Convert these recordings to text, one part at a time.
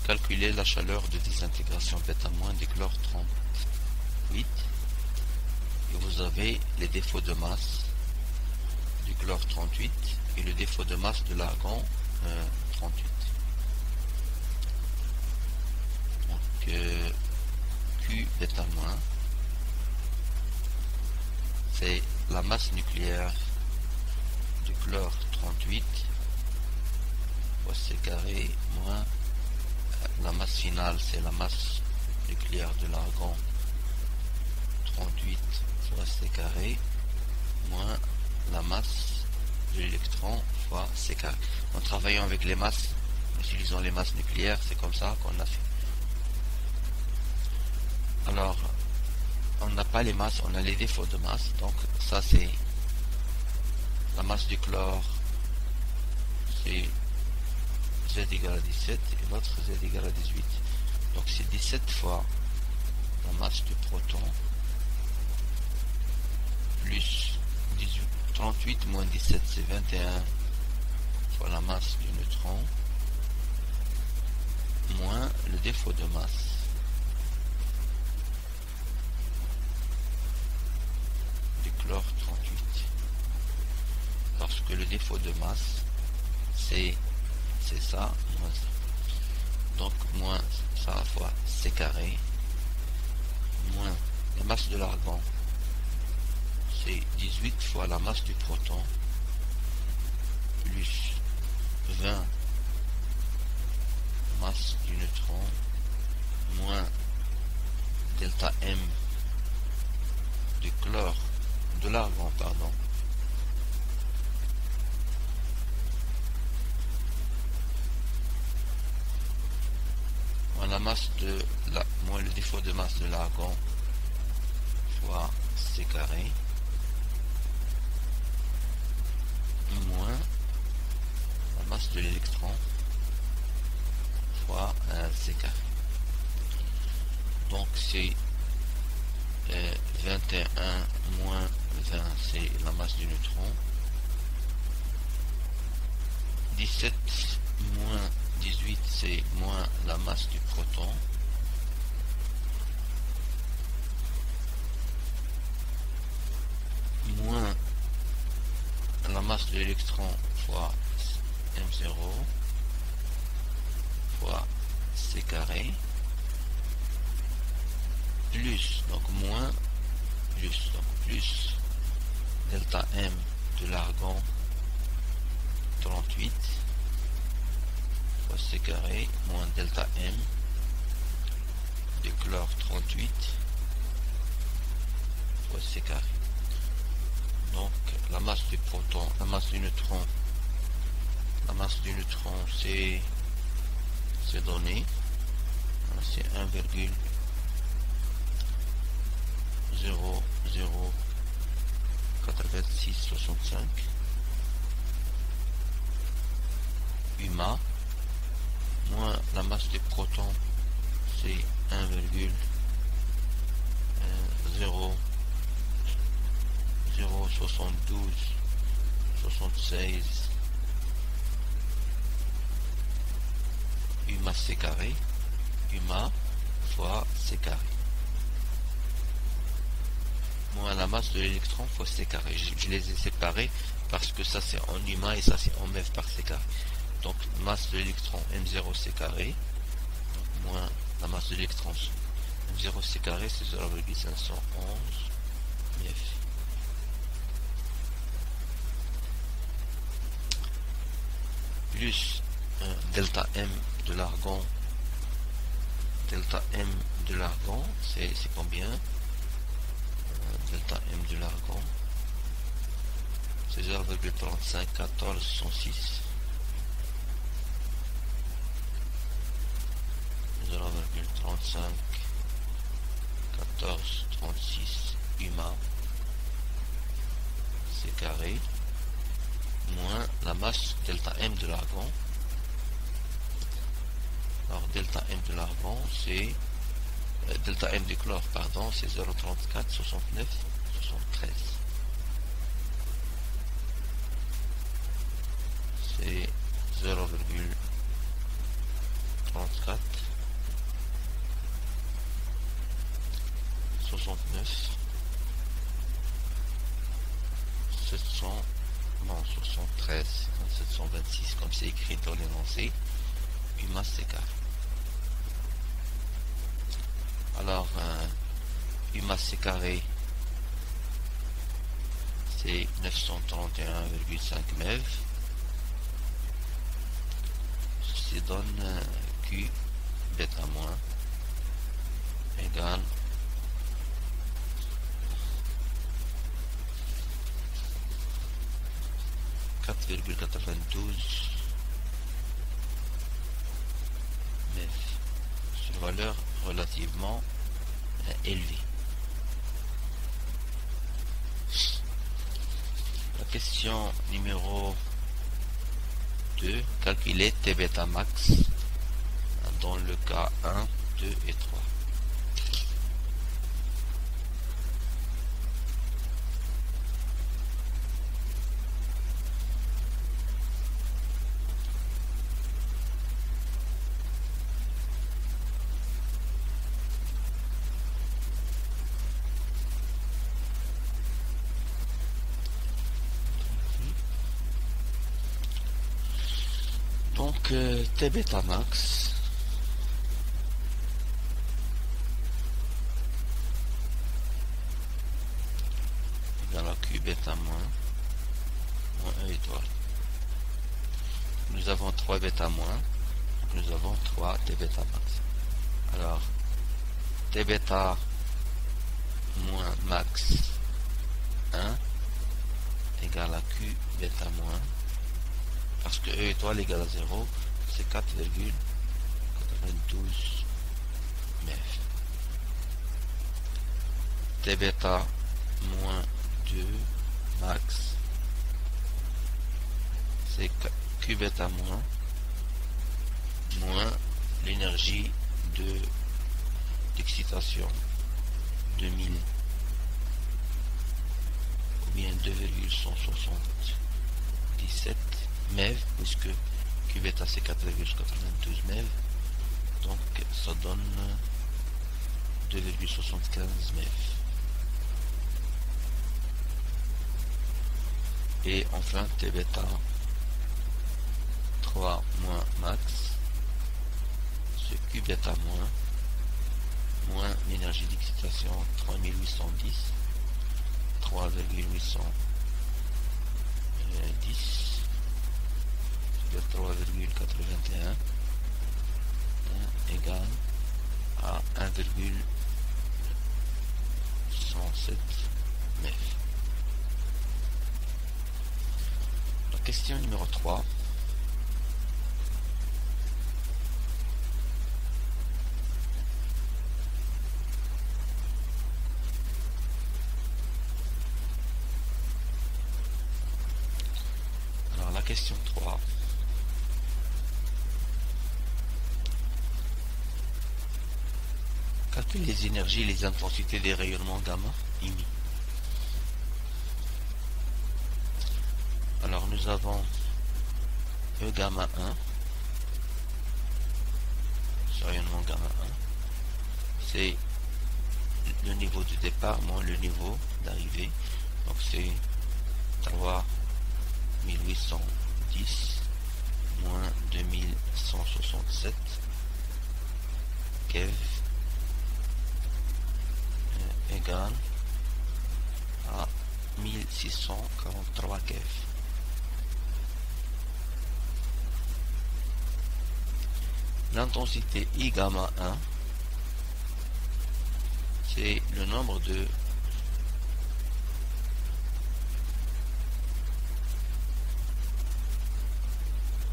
Calculer la chaleur de désintégration β- du chlore 38 et vous avez les défauts de masse du chlore 38 et le défaut de masse de l'argon 38. Donc Q β- c'est la masse nucléaire du chlore 38 fois C carré moins la masse finale, c'est la masse nucléaire de l'argon 38 fois C carré moins la masse de l'électron fois C carré. En travaillant avec les masses, en utilisant les masses nucléaires, c'est comme ça qu'on a fait. Alors, on n'a pas les masses, on a les défauts de masse. Donc ça c'est la masse du chlore, c'est Z égale à 17 et l'autre Z égale à 18. Donc c'est 17 fois la masse du proton plus 38 moins 17 c'est 21 fois la masse du neutron moins le défaut de masse du chlore 38. Parce que le défaut de masse c'est ça, moins ça. Donc moins ça fois C carré, moins la masse de l'argon, c'est 18 fois la masse du proton, plus 20 masse du neutron, moins delta M du chlore, de l'argon, pardon. La masse de moins le défaut de masse de l'argon fois C carré moins la masse de l'électron fois C carré. Donc c'est 21 moins 20 c'est la masse du neutron, 17 moins 18 c'est moins la masse du proton, moins la masse de l'électron fois M0 fois C carré, plus, donc moins, plus, donc plus delta M de l'argon 38 fois C carré moins delta M du chlore 38 fois C carré. Donc la masse du proton, la masse du neutron c'est donné, c'est 1,008665 UMA, moins la masse des protons c'est 1,007276 UMA C carré, UMA fois C carré, moins la masse de l'électron fois C carré. Je les ai séparés parce que ça c'est en UMA et ça c'est en MEV par C carré. Donc masse de l'électron M0 C carré moins la masse de l'électron M0 C carré c'est 0,511 MEV. Plus delta M de l'argon. Delta M de l'argon, c'est combien? Delta M de l'argon, c'est 0,351406. 0,351436 UMA C carré moins la masse delta M de l'argon. Alors delta M de l'argon c'est delta M du chlore pardon c'est 0,3469 73. C'est 0,34 69 700 non 73 726 comme c'est écrit dans l'énoncé. Une masse c'est carré. Alors une masse c'est carré, c'est 931,5 MeV. Ceci donne Q bêta moins égale 4,92 MeV. C'est une valeur relativement élevée. La question numéro 2, calculer T bêta max dans le cas 1, 2 et 3. Donc T bêta max égale à Q bêta moins 1 étoile. Nous avons 3 bêta moins, donc nous avons 3 T bêta max. Alors T bêta moins max 1 égale à Q bêta moins, parce que E étoile égale à 0, c'est 4,92 MeV. T bêta moins 2 max, c'est Q bêta moins l'énergie d'excitation 2000 ou bien 2,177 MeV, puisque Q bêta c'est 4,92 MeV, donc ça donne 2,75 MeV. Et enfin T bêta 3 moins max, c'est Q bêta moins l'énergie d'excitation 3810, 3,810 3,81 égale à 1,107 MeV. La question numéro 3. Alors la question 3. Calcule les énergies et les intensités des rayonnements gamma émis. Alors nous avons E gamma 1, ce rayonnement gamma 1, c'est le niveau de départ moins le niveau d'arrivée, donc c'est 3810 moins 2167 keV égale à 1643 keV. L'intensité I gamma 1, c'est le nombre de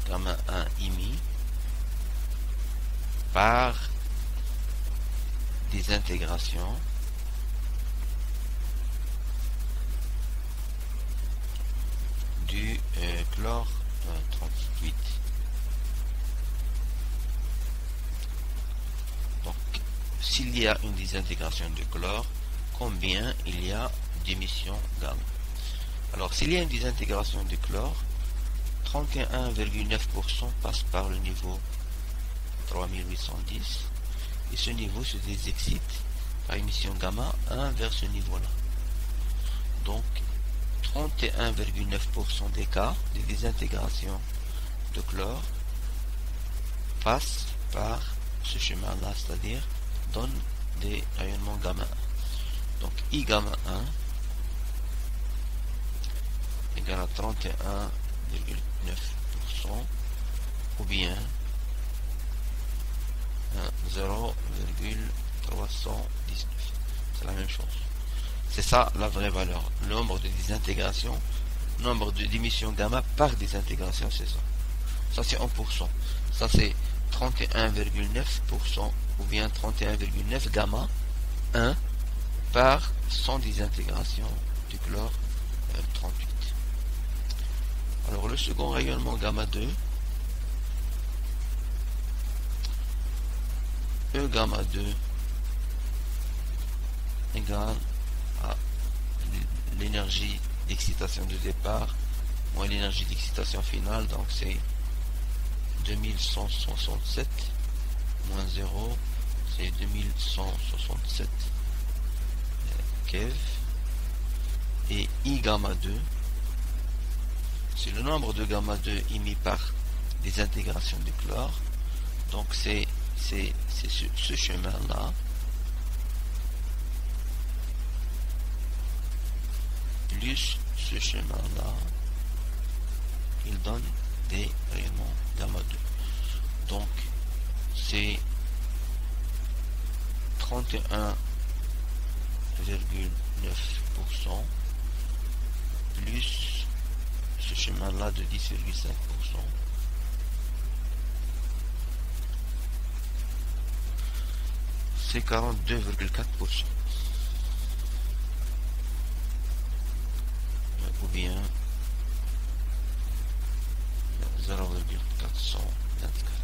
gamma 1 émis par des intégrations du chlore 38. Donc s'il y a une désintégration de chlore, combien il y a d'émission gamma. Alors s'il y a une désintégration du chlore, 31,9% passe par le niveau 3810 et ce niveau se désexcite par émission gamma 1 vers ce niveau-là. Donc 31,9% des cas de désintégration de chlore passent par ce chemin-là, c'est-à-dire donne des rayonnements gamma 1. Donc I gamma 1 égale à 31,9% ou bien 0,319. C'est la même chose. C'est ça la vraie valeur. Le nombre de désintégration, nombre d'émissions gamma par désintégration, c'est ça. Ça c'est 1%. Ça c'est 31,9% ou bien 31,9 gamma 1 par 100 désintégration du chlore 38. Alors le second rayonnement gamma 2, E gamma 2 égale à l'énergie d'excitation de départ moins l'énergie d'excitation finale, donc c'est 2167 moins 0, c'est 2167 keV, et I gamma 2, c'est le nombre de gamma 2 émis par des intégrations du chlore, donc c'est ce chemin-là, plus ce chemin-là, il donne des rayonnements gamma 2. Donc c'est 31,9% plus ce chemin-là de 10,5%. C'est 42,4%. Ou bien 0,424.